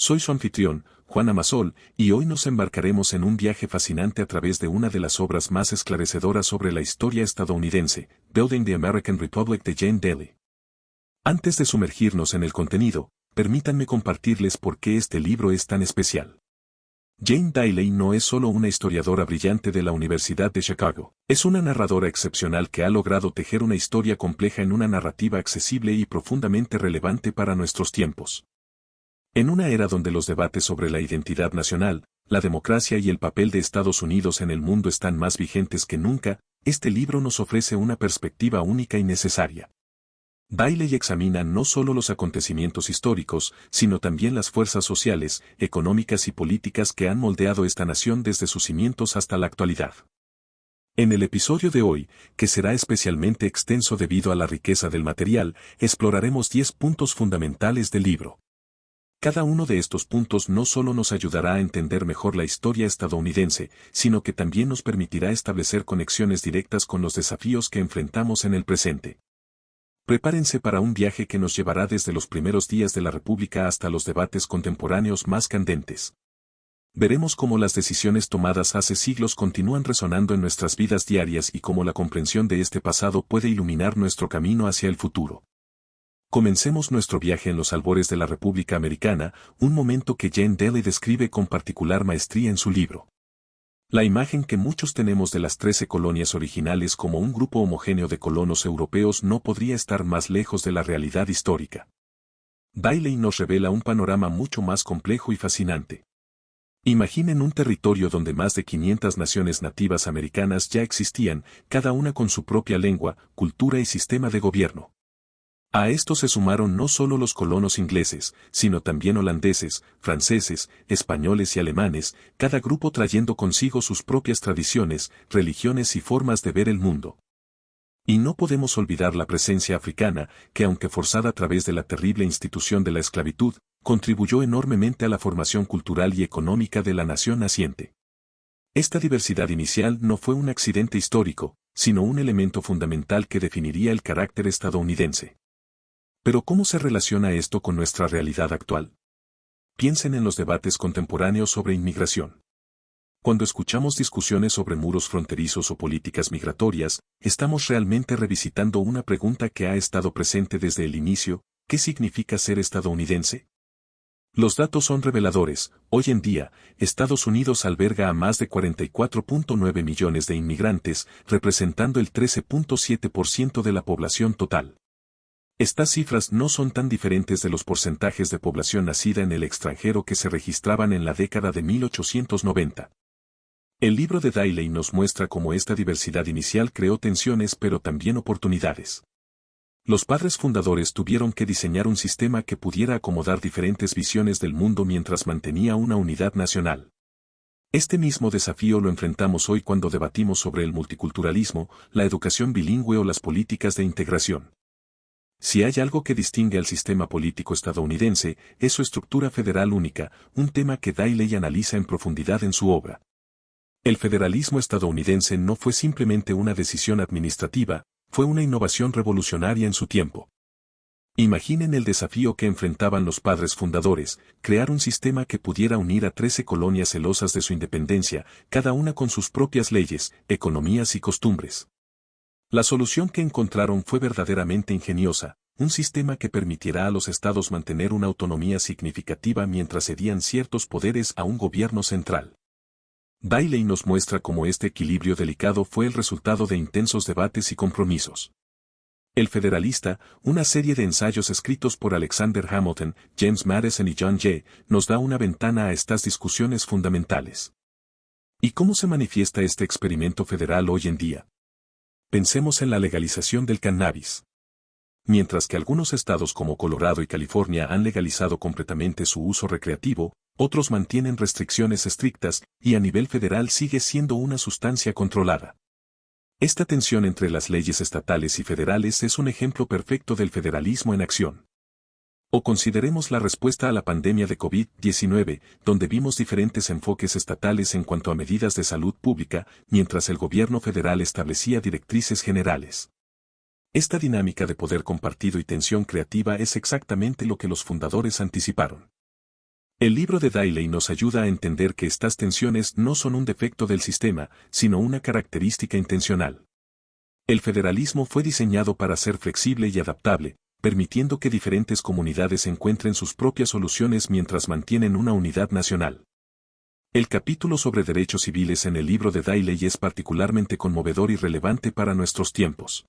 Soy su anfitrión, Juan Amasol, y hoy nos embarcaremos en un viaje fascinante a través de una de las obras más esclarecedoras sobre la historia estadounidense, Building the American Republic de Jane Dailey. Antes de sumergirnos en el contenido, permítanme compartirles por qué este libro es tan especial. Jane Dailey no es solo una historiadora brillante de la Universidad de Chicago, es una narradora excepcional que ha logrado tejer una historia compleja en una narrativa accesible y profundamente relevante para nuestros tiempos. En una era donde los debates sobre la identidad nacional, la democracia y el papel de Estados Unidos en el mundo están más vigentes que nunca, este libro nos ofrece una perspectiva única y necesaria. Dailey examina no solo los acontecimientos históricos, sino también las fuerzas sociales, económicas y políticas que han moldeado esta nación desde sus cimientos hasta la actualidad. En el episodio de hoy, que será especialmente extenso debido a la riqueza del material, exploraremos 10 puntos fundamentales del libro. Cada uno de estos puntos no solo nos ayudará a entender mejor la historia estadounidense, sino que también nos permitirá establecer conexiones directas con los desafíos que enfrentamos en el presente. Prepárense para un viaje que nos llevará desde los primeros días de la República hasta los debates contemporáneos más candentes. Veremos cómo las decisiones tomadas hace siglos continúan resonando en nuestras vidas diarias y cómo la comprensión de este pasado puede iluminar nuestro camino hacia el futuro. Comencemos nuestro viaje en los albores de la República Americana, un momento que Jane Dailey describe con particular maestría en su libro. La imagen que muchos tenemos de las 13 colonias originales como un grupo homogéneo de colonos europeos no podría estar más lejos de la realidad histórica. Dailey nos revela un panorama mucho más complejo y fascinante. Imaginen un territorio donde más de 500 naciones nativas americanas ya existían, cada una con su propia lengua, cultura y sistema de gobierno. A esto se sumaron no solo los colonos ingleses, sino también holandeses, franceses, españoles y alemanes, cada grupo trayendo consigo sus propias tradiciones, religiones y formas de ver el mundo. Y no podemos olvidar la presencia africana, que aunque forzada a través de la terrible institución de la esclavitud, contribuyó enormemente a la formación cultural y económica de la nación naciente. Esta diversidad inicial no fue un accidente histórico, sino un elemento fundamental que definiría el carácter estadounidense. Pero ¿cómo se relaciona esto con nuestra realidad actual? Piensen en los debates contemporáneos sobre inmigración. Cuando escuchamos discusiones sobre muros fronterizos o políticas migratorias, estamos realmente revisitando una pregunta que ha estado presente desde el inicio: ¿qué significa ser estadounidense? Los datos son reveladores. Hoy en día, Estados Unidos alberga a más de 44.9 millones de inmigrantes, representando el 13.7% de la población total. Estas cifras no son tan diferentes de los porcentajes de población nacida en el extranjero que se registraban en la década de 1890. El libro de Dailey nos muestra cómo esta diversidad inicial creó tensiones pero también oportunidades. Los padres fundadores tuvieron que diseñar un sistema que pudiera acomodar diferentes visiones del mundo mientras mantenía una unidad nacional. Este mismo desafío lo enfrentamos hoy cuando debatimos sobre el multiculturalismo, la educación bilingüe o las políticas de integración. Si hay algo que distingue al sistema político estadounidense, es su estructura federal única, un tema que Dailey analiza en profundidad en su obra. El federalismo estadounidense no fue simplemente una decisión administrativa, fue una innovación revolucionaria en su tiempo. Imaginen el desafío que enfrentaban los padres fundadores: crear un sistema que pudiera unir a 13 colonias celosas de su independencia, cada una con sus propias leyes, economías y costumbres. La solución que encontraron fue verdaderamente ingeniosa, un sistema que permitirá a los estados mantener una autonomía significativa mientras cedían ciertos poderes a un gobierno central. Dailey nos muestra cómo este equilibrio delicado fue el resultado de intensos debates y compromisos. El Federalista, una serie de ensayos escritos por Alexander Hamilton, James Madison y John Jay, nos da una ventana a estas discusiones fundamentales. ¿Y cómo se manifiesta este experimento federal hoy en día? Pensemos en la legalización del cannabis. Mientras que algunos estados como Colorado y California han legalizado completamente su uso recreativo, otros mantienen restricciones estrictas, y a nivel federal sigue siendo una sustancia controlada. Esta tensión entre las leyes estatales y federales es un ejemplo perfecto del federalismo en acción. O consideremos la respuesta a la pandemia de COVID-19, donde vimos diferentes enfoques estatales en cuanto a medidas de salud pública, mientras el gobierno federal establecía directrices generales. Esta dinámica de poder compartido y tensión creativa es exactamente lo que los fundadores anticiparon. El libro de Daley nos ayuda a entender que estas tensiones no son un defecto del sistema, sino una característica intencional. El federalismo fue diseñado para ser flexible y adaptable, permitiendo que diferentes comunidades encuentren sus propias soluciones mientras mantienen una unidad nacional. El capítulo sobre derechos civiles en el libro de Daley es particularmente conmovedor y relevante para nuestros tiempos.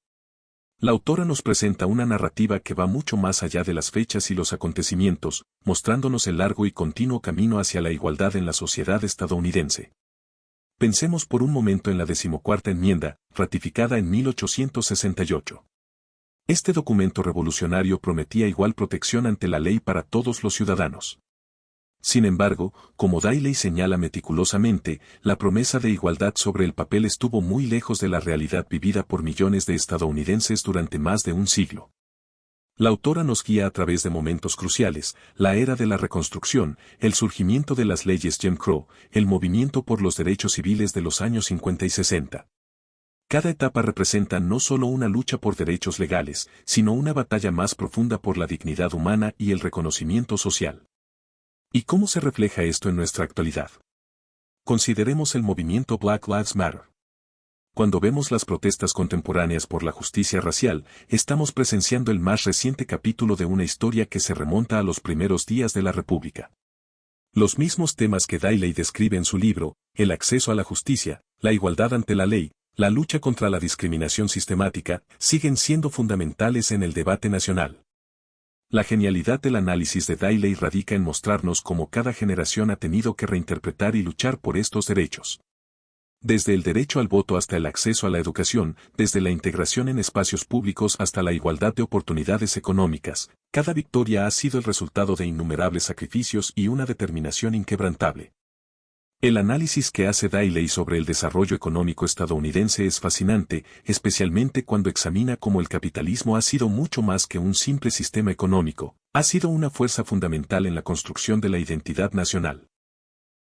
La autora nos presenta una narrativa que va mucho más allá de las fechas y los acontecimientos, mostrándonos el largo y continuo camino hacia la igualdad en la sociedad estadounidense. Pensemos por un momento en la 14ª enmienda, ratificada en 1868. Este documento revolucionario prometía igual protección ante la ley para todos los ciudadanos. Sin embargo, como Daley señala meticulosamente, la promesa de igualdad sobre el papel estuvo muy lejos de la realidad vivida por millones de estadounidenses durante más de un siglo. La autora nos guía a través de momentos cruciales, la era de la Reconstrucción, el surgimiento de las leyes Jim Crow, el movimiento por los derechos civiles de los años 50 y 60. Cada etapa representa no solo una lucha por derechos legales, sino una batalla más profunda por la dignidad humana y el reconocimiento social. ¿Y cómo se refleja esto en nuestra actualidad? Consideremos el movimiento Black Lives Matter. Cuando vemos las protestas contemporáneas por la justicia racial, estamos presenciando el más reciente capítulo de una historia que se remonta a los primeros días de la República. Los mismos temas que Daley describe en su libro, el acceso a la justicia, la igualdad ante la ley, la lucha contra la discriminación sistemática, siguen siendo fundamentales en el debate nacional. La genialidad del análisis de Daley radica en mostrarnos cómo cada generación ha tenido que reinterpretar y luchar por estos derechos. Desde el derecho al voto hasta el acceso a la educación, desde la integración en espacios públicos hasta la igualdad de oportunidades económicas, cada victoria ha sido el resultado de innumerables sacrificios y una determinación inquebrantable. El análisis que hace Daley sobre el desarrollo económico estadounidense es fascinante, especialmente cuando examina cómo el capitalismo ha sido mucho más que un simple sistema económico, ha sido una fuerza fundamental en la construcción de la identidad nacional.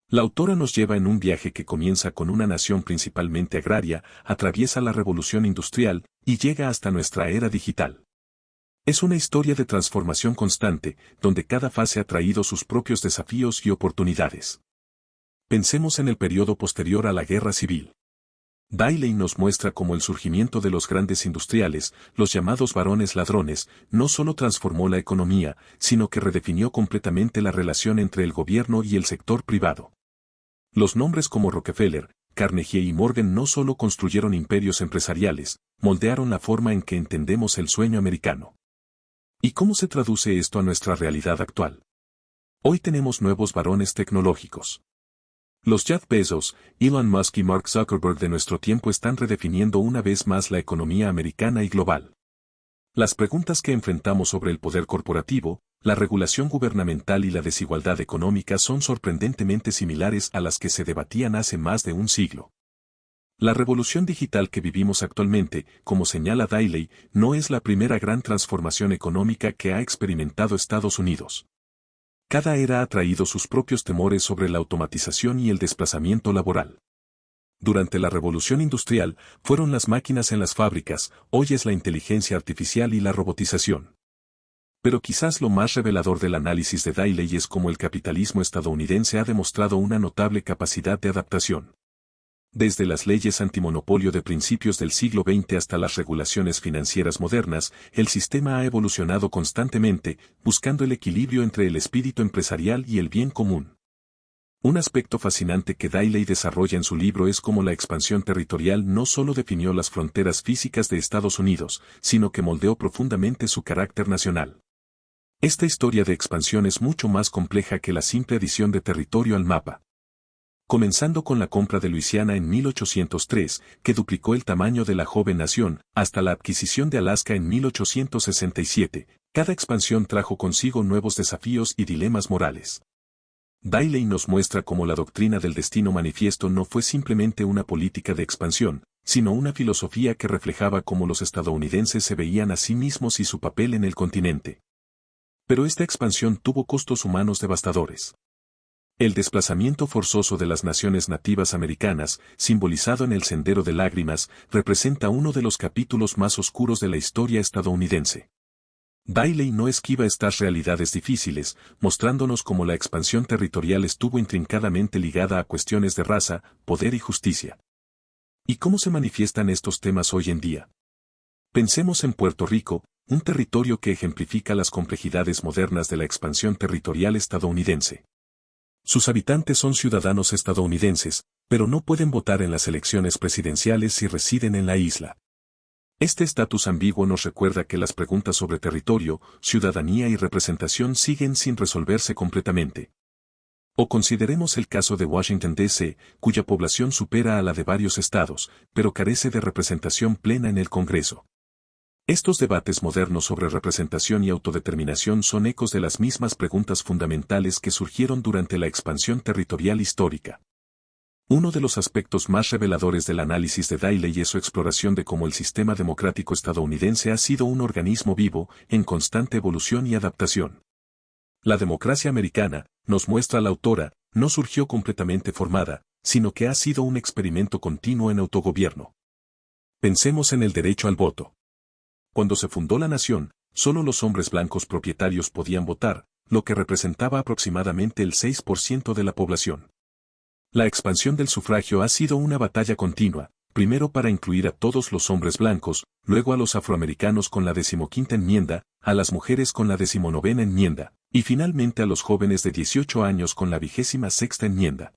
La autora nos lleva en un viaje que comienza con una nación principalmente agraria, atraviesa la revolución industrial y llega hasta nuestra era digital. Es una historia de transformación constante, donde cada fase ha traído sus propios desafíos y oportunidades. Pensemos en el periodo posterior a la Guerra Civil. Daley nos muestra cómo el surgimiento de los grandes industriales, los llamados varones ladrones, no solo transformó la economía, sino que redefinió completamente la relación entre el gobierno y el sector privado. Los nombres como Rockefeller, Carnegie y Morgan no solo construyeron imperios empresariales, moldearon la forma en que entendemos el sueño americano. ¿Y cómo se traduce esto a nuestra realidad actual? Hoy tenemos nuevos varones tecnológicos. Los Jeff Bezos, Elon Musk y Mark Zuckerberg de nuestro tiempo están redefiniendo una vez más la economía americana y global. Las preguntas que enfrentamos sobre el poder corporativo, la regulación gubernamental y la desigualdad económica son sorprendentemente similares a las que se debatían hace más de un siglo. La revolución digital que vivimos actualmente, como señala Daley, no es la primera gran transformación económica que ha experimentado Estados Unidos. Cada era ha traído sus propios temores sobre la automatización y el desplazamiento laboral. Durante la revolución industrial, fueron las máquinas en las fábricas, hoy es la inteligencia artificial y la robotización. Pero quizás lo más revelador del análisis de Daley es cómo el capitalismo estadounidense ha demostrado una notable capacidad de adaptación. Desde las leyes antimonopolio de principios del siglo XX hasta las regulaciones financieras modernas, el sistema ha evolucionado constantemente, buscando el equilibrio entre el espíritu empresarial y el bien común. Un aspecto fascinante que Daley desarrolla en su libro es cómo la expansión territorial no solo definió las fronteras físicas de Estados Unidos, sino que moldeó profundamente su carácter nacional. Esta historia de expansión es mucho más compleja que la simple adición de territorio al mapa. Comenzando con la compra de Luisiana en 1803, que duplicó el tamaño de la joven nación, hasta la adquisición de Alaska en 1867, cada expansión trajo consigo nuevos desafíos y dilemas morales. Daley nos muestra cómo la doctrina del destino manifiesto no fue simplemente una política de expansión, sino una filosofía que reflejaba cómo los estadounidenses se veían a sí mismos y su papel en el continente. Pero esta expansión tuvo costos humanos devastadores. El desplazamiento forzoso de las naciones nativas americanas, simbolizado en el Sendero de Lágrimas, representa uno de los capítulos más oscuros de la historia estadounidense. Daley no esquiva estas realidades difíciles, mostrándonos cómo la expansión territorial estuvo intrincadamente ligada a cuestiones de raza, poder y justicia. ¿Y cómo se manifiestan estos temas hoy en día? Pensemos en Puerto Rico, un territorio que ejemplifica las complejidades modernas de la expansión territorial estadounidense. Sus habitantes son ciudadanos estadounidenses, pero no pueden votar en las elecciones presidenciales si residen en la isla. Este estatus ambiguo nos recuerda que las preguntas sobre territorio, ciudadanía y representación siguen sin resolverse completamente. O consideremos el caso de Washington, D.C., cuya población supera a la de varios estados, pero carece de representación plena en el Congreso. Estos debates modernos sobre representación y autodeterminación son ecos de las mismas preguntas fundamentales que surgieron durante la expansión territorial histórica. Uno de los aspectos más reveladores del análisis de Daley es su exploración de cómo el sistema democrático estadounidense ha sido un organismo vivo, en constante evolución y adaptación. La democracia americana, nos muestra la autora, no surgió completamente formada, sino que ha sido un experimento continuo en autogobierno. Pensemos en el derecho al voto. Cuando se fundó la nación, solo los hombres blancos propietarios podían votar, lo que representaba aproximadamente el 6% de la población. La expansión del sufragio ha sido una batalla continua, primero para incluir a todos los hombres blancos, luego a los afroamericanos con la 15ª enmienda, a las mujeres con la 19ª enmienda, y finalmente a los jóvenes de 18 años con la 26ª enmienda.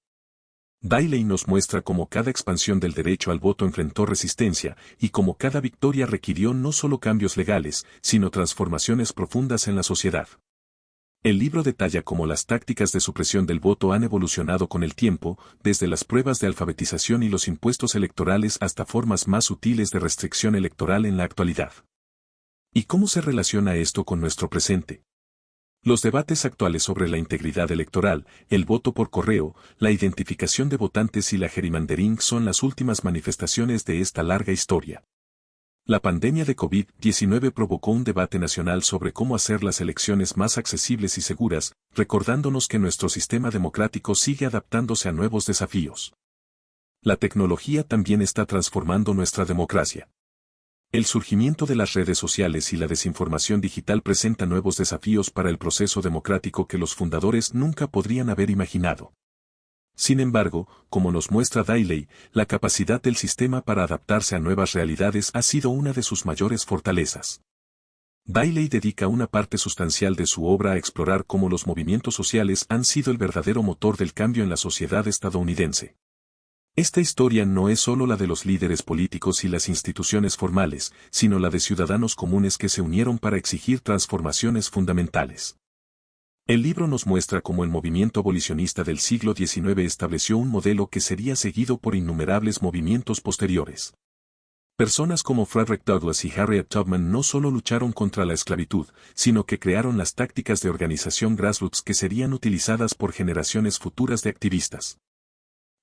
Daley nos muestra cómo cada expansión del derecho al voto enfrentó resistencia, y cómo cada victoria requirió no solo cambios legales, sino transformaciones profundas en la sociedad. El libro detalla cómo las tácticas de supresión del voto han evolucionado con el tiempo, desde las pruebas de alfabetización y los impuestos electorales hasta formas más sutiles de restricción electoral en la actualidad. ¿Y cómo se relaciona esto con nuestro presente? Los debates actuales sobre la integridad electoral, el voto por correo, la identificación de votantes y la gerrymandering son las últimas manifestaciones de esta larga historia. La pandemia de COVID-19 provocó un debate nacional sobre cómo hacer las elecciones más accesibles y seguras, recordándonos que nuestro sistema democrático sigue adaptándose a nuevos desafíos. La tecnología también está transformando nuestra democracia. El surgimiento de las redes sociales y la desinformación digital presenta nuevos desafíos para el proceso democrático que los fundadores nunca podrían haber imaginado. Sin embargo, como nos muestra Daley, la capacidad del sistema para adaptarse a nuevas realidades ha sido una de sus mayores fortalezas. Daley dedica una parte sustancial de su obra a explorar cómo los movimientos sociales han sido el verdadero motor del cambio en la sociedad estadounidense. Esta historia no es solo la de los líderes políticos y las instituciones formales, sino la de ciudadanos comunes que se unieron para exigir transformaciones fundamentales. El libro nos muestra cómo el movimiento abolicionista del siglo XIX estableció un modelo que sería seguido por innumerables movimientos posteriores. Personas como Frederick Douglass y Harriet Tubman no solo lucharon contra la esclavitud, sino que crearon las tácticas de organización grassroots que serían utilizadas por generaciones futuras de activistas.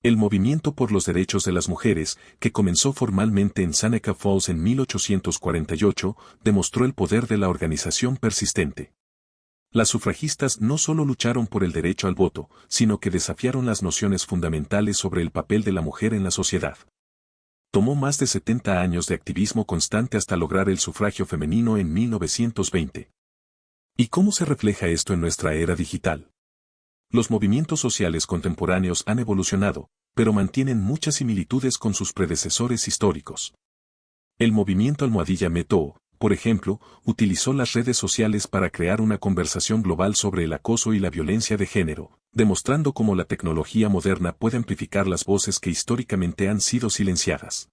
El movimiento por los derechos de las mujeres, que comenzó formalmente en Seneca Falls en 1848, demostró el poder de la organización persistente. Las sufragistas no solo lucharon por el derecho al voto, sino que desafiaron las nociones fundamentales sobre el papel de la mujer en la sociedad. Tomó más de 70 años de activismo constante hasta lograr el sufragio femenino en 1920. ¿Y cómo se refleja esto en nuestra era digital? Los movimientos sociales contemporáneos han evolucionado, pero mantienen muchas similitudes con sus predecesores históricos. El movimiento almohadilla MeToo, por ejemplo, utilizó las redes sociales para crear una conversación global sobre el acoso y la violencia de género, demostrando cómo la tecnología moderna puede amplificar las voces que históricamente han sido silenciadas.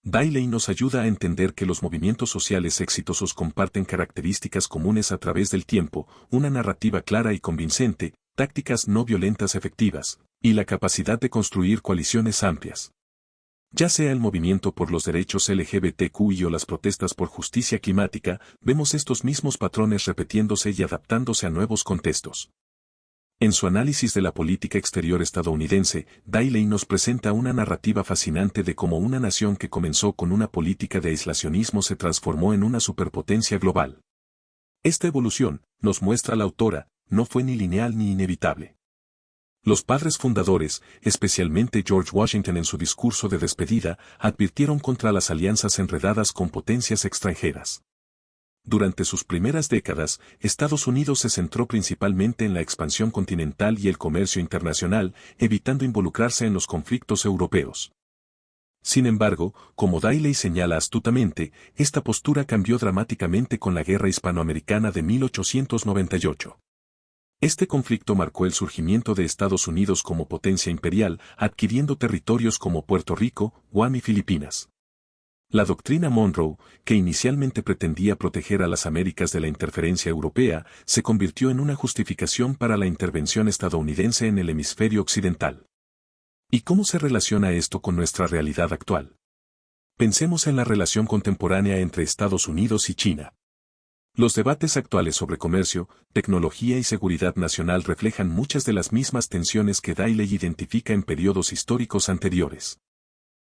Daley nos ayuda a entender que los movimientos sociales exitosos comparten características comunes a través del tiempo, una narrativa clara y convincente, tácticas no violentas efectivas, y la capacidad de construir coaliciones amplias. Ya sea el movimiento por los derechos LGBTQI o las protestas por justicia climática, vemos estos mismos patrones repitiéndose y adaptándose a nuevos contextos. En su análisis de la política exterior estadounidense, Daley nos presenta una narrativa fascinante de cómo una nación que comenzó con una política de aislacionismo se transformó en una superpotencia global. Esta evolución, nos muestra la autora, no fue ni lineal ni inevitable. Los padres fundadores, especialmente George Washington en su discurso de despedida, advirtieron contra las alianzas enredadas con potencias extranjeras. Durante sus primeras décadas, Estados Unidos se centró principalmente en la expansión continental y el comercio internacional, evitando involucrarse en los conflictos europeos. Sin embargo, como Daley señala astutamente, esta postura cambió dramáticamente con la Guerra Hispanoamericana de 1898. Este conflicto marcó el surgimiento de Estados Unidos como potencia imperial, adquiriendo territorios como Puerto Rico, Guam y Filipinas. La doctrina Monroe, que inicialmente pretendía proteger a las Américas de la interferencia europea, se convirtió en una justificación para la intervención estadounidense en el hemisferio occidental. ¿Y cómo se relaciona esto con nuestra realidad actual? Pensemos en la relación contemporánea entre Estados Unidos y China. Los debates actuales sobre comercio, tecnología y seguridad nacional reflejan muchas de las mismas tensiones que Daley identifica en periodos históricos anteriores.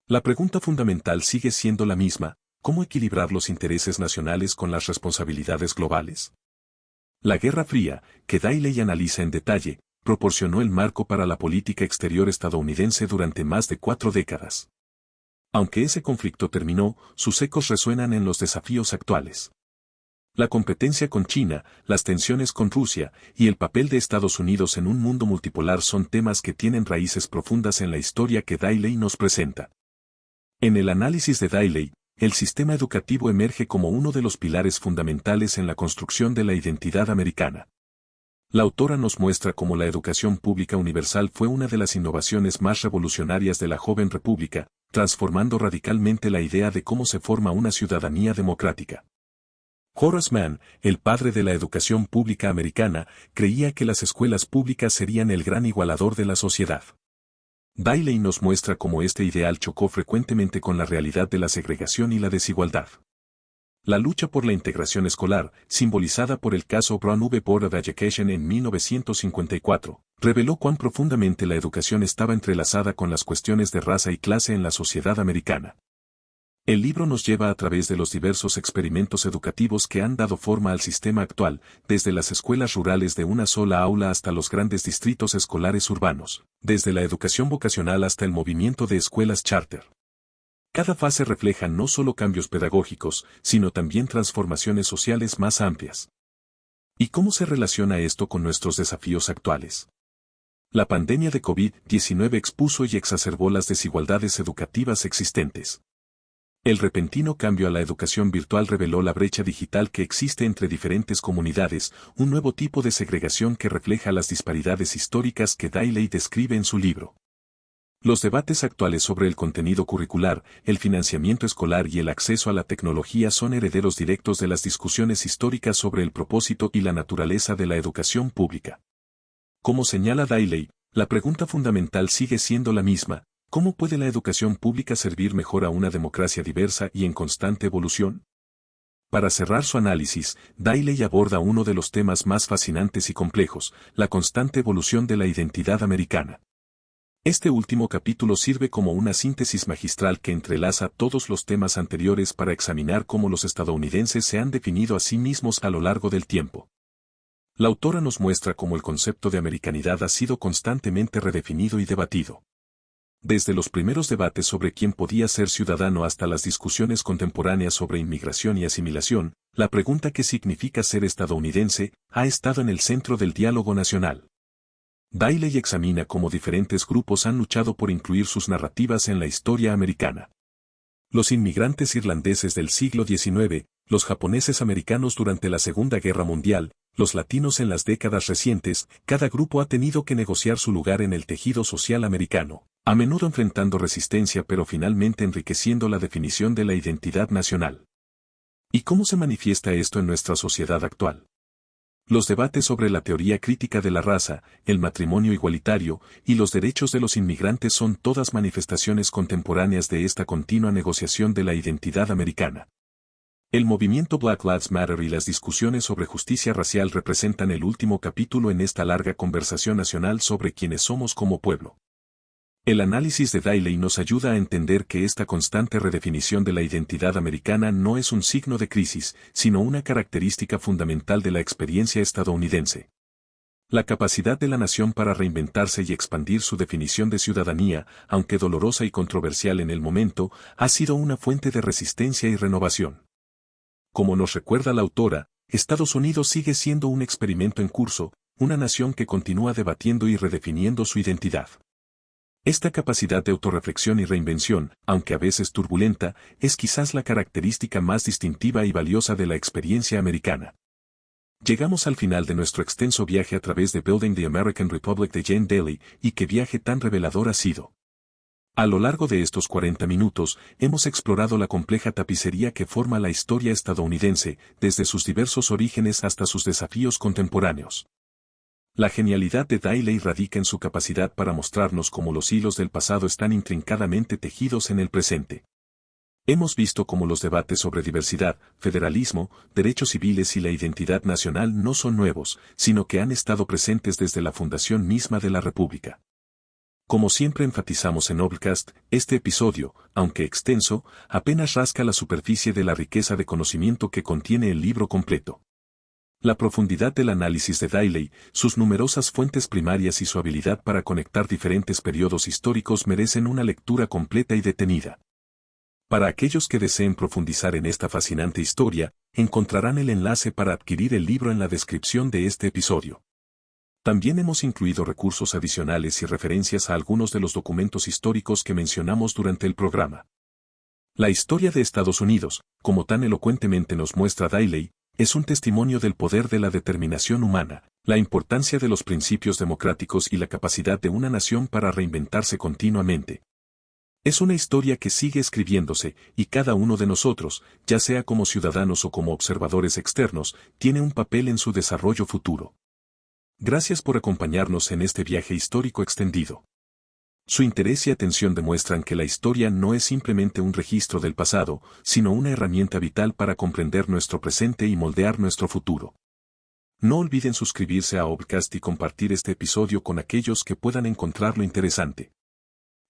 La pregunta fundamental sigue siendo la misma: ¿cómo equilibrar los intereses nacionales con las responsabilidades globales? La Guerra Fría, que Daley analiza en detalle, proporcionó el marco para la política exterior estadounidense durante más de 4 décadas. Aunque ese conflicto terminó, sus ecos resuenan en los desafíos actuales. La competencia con China, las tensiones con Rusia y el papel de Estados Unidos en un mundo multipolar son temas que tienen raíces profundas en la historia que Daley nos presenta. En el análisis de Daley, el sistema educativo emerge como uno de los pilares fundamentales en la construcción de la identidad americana. La autora nos muestra cómo la educación pública universal fue una de las innovaciones más revolucionarias de la joven república, transformando radicalmente la idea de cómo se forma una ciudadanía democrática. Horace Mann, el padre de la educación pública americana, creía que las escuelas públicas serían el gran igualador de la sociedad. Daley nos muestra cómo este ideal chocó frecuentemente con la realidad de la segregación y la desigualdad. La lucha por la integración escolar, simbolizada por el caso Brown v. Board of Education en 1954, reveló cuán profundamente la educación estaba entrelazada con las cuestiones de raza y clase en la sociedad americana. El libro nos lleva a través de los diversos experimentos educativos que han dado forma al sistema actual, desde las escuelas rurales de una sola aula hasta los grandes distritos escolares urbanos, desde la educación vocacional hasta el movimiento de escuelas charter. Cada fase refleja no solo cambios pedagógicos, sino también transformaciones sociales más amplias. ¿Y cómo se relaciona esto con nuestros desafíos actuales? La pandemia de COVID-19 expuso y exacerbó las desigualdades educativas existentes. El repentino cambio a la educación virtual reveló la brecha digital que existe entre diferentes comunidades, un nuevo tipo de segregación que refleja las disparidades históricas que Daley describe en su libro. Los debates actuales sobre el contenido curricular, el financiamiento escolar y el acceso a la tecnología son herederos directos de las discusiones históricas sobre el propósito y la naturaleza de la educación pública. Como señala Daley, la pregunta fundamental sigue siendo la misma: ¿cómo puede la educación pública servir mejor a una democracia diversa y en constante evolución? Para cerrar su análisis, Daley aborda uno de los temas más fascinantes y complejos: la constante evolución de la identidad americana. Este último capítulo sirve como una síntesis magistral que entrelaza todos los temas anteriores para examinar cómo los estadounidenses se han definido a sí mismos a lo largo del tiempo. La autora nos muestra cómo el concepto de americanidad ha sido constantemente redefinido y debatido. Desde los primeros debates sobre quién podía ser ciudadano hasta las discusiones contemporáneas sobre inmigración y asimilación, la pregunta ¿qué significa ser estadounidense?, ha estado en el centro del diálogo nacional. Daley examina cómo diferentes grupos han luchado por incluir sus narrativas en la historia americana. Los inmigrantes irlandeses del siglo XIX, los japoneses americanos durante la Segunda Guerra Mundial, los latinos en las décadas recientes, cada grupo ha tenido que negociar su lugar en el tejido social americano, a menudo enfrentando resistencia pero finalmente enriqueciendo la definición de la identidad nacional. ¿Y cómo se manifiesta esto en nuestra sociedad actual? Los debates sobre la teoría crítica de la raza, el matrimonio igualitario y los derechos de los inmigrantes son todas manifestaciones contemporáneas de esta continua negociación de la identidad americana. El movimiento Black Lives Matter y las discusiones sobre justicia racial representan el último capítulo en esta larga conversación nacional sobre quiénes somos como pueblo. El análisis de Daley nos ayuda a entender que esta constante redefinición de la identidad americana no es un signo de crisis, sino una característica fundamental de la experiencia estadounidense. La capacidad de la nación para reinventarse y expandir su definición de ciudadanía, aunque dolorosa y controversial en el momento, ha sido una fuente de resistencia y renovación. Como nos recuerda la autora, Estados Unidos sigue siendo un experimento en curso, una nación que continúa debatiendo y redefiniendo su identidad. Esta capacidad de autorreflexión y reinvención, aunque a veces turbulenta, es quizás la característica más distintiva y valiosa de la experiencia americana. Llegamos al final de nuestro extenso viaje a través de Building the American Republic de Jane Daly, y qué viaje tan revelador ha sido. A lo largo de estos 40 minutos, hemos explorado la compleja tapicería que forma la historia estadounidense, desde sus diversos orígenes hasta sus desafíos contemporáneos. La genialidad de Daly radica en su capacidad para mostrarnos cómo los hilos del pasado están intrincadamente tejidos en el presente. Hemos visto cómo los debates sobre diversidad, federalismo, derechos civiles y la identidad nacional no son nuevos, sino que han estado presentes desde la fundación misma de la República. Como siempre enfatizamos en Obcast, este episodio, aunque extenso, apenas rasca la superficie de la riqueza de conocimiento que contiene el libro completo. La profundidad del análisis de Daly, sus numerosas fuentes primarias y su habilidad para conectar diferentes periodos históricos merecen una lectura completa y detenida. Para aquellos que deseen profundizar en esta fascinante historia, encontrarán el enlace para adquirir el libro en la descripción de este episodio. También hemos incluido recursos adicionales y referencias a algunos de los documentos históricos que mencionamos durante el programa. La historia de Estados Unidos, como tan elocuentemente nos muestra Daly, es un testimonio del poder de la determinación humana, la importancia de los principios democráticos y la capacidad de una nación para reinventarse continuamente. Es una historia que sigue escribiéndose, y cada uno de nosotros, ya sea como ciudadanos o como observadores externos, tiene un papel en su desarrollo futuro. Gracias por acompañarnos en este viaje histórico extendido. Su interés y atención demuestran que la historia no es simplemente un registro del pasado, sino una herramienta vital para comprender nuestro presente y moldear nuestro futuro. No olviden suscribirse a Obcast y compartir este episodio con aquellos que puedan encontrarlo interesante.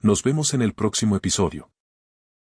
Nos vemos en el próximo episodio.